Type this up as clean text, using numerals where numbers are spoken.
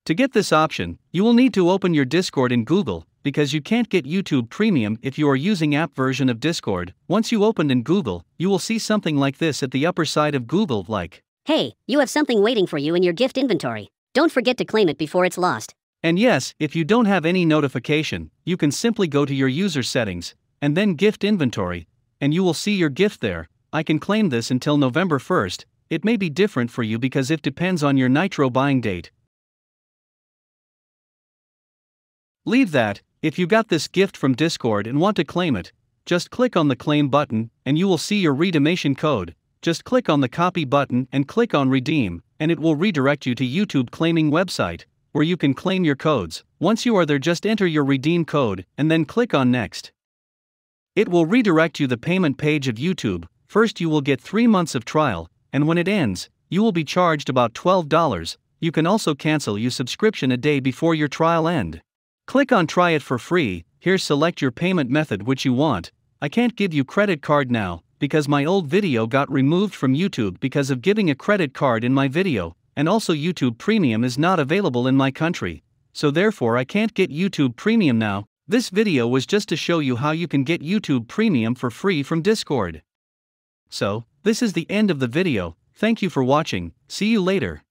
To get this option, you will need to open your Discord in Google, because you can't get YouTube Premium if you are using app version of Discord. Once you opened in Google, you will see something like this at the upper side of Google, like, "Hey, you have something waiting for you in your gift inventory. Don't forget to claim it before it's lost." And yes, if you don't have any notification, you can simply go to your user settings, and then gift inventory, and you will see your gift there. I can claim this until November 1st, it may be different for you because it depends on your Nitro buying date. Leave that. If you got this gift from Discord and want to claim it, just click on the claim button, and you will see your redemption code. Just click on the copy button and click on redeem, and it will redirect you to YouTube claiming website, where you can claim your codes. Once you are there, just enter your redeem code, and then click on next. It will redirect you the payment page of YouTube. First you will get 3 months of trial, and when it ends, you will be charged about $12. You can also cancel your subscription a day before your trial end. Click on try it for free. Here select your payment method which you want. I can't give you credit card now, because my old video got removed from YouTube because of giving a credit card in my video, and also YouTube Premium is not available in my country, so therefore I can't get YouTube Premium now. This video was just to show you how you can get YouTube Premium for free from Discord. So, this is the end of the video. Thank you for watching. See you later.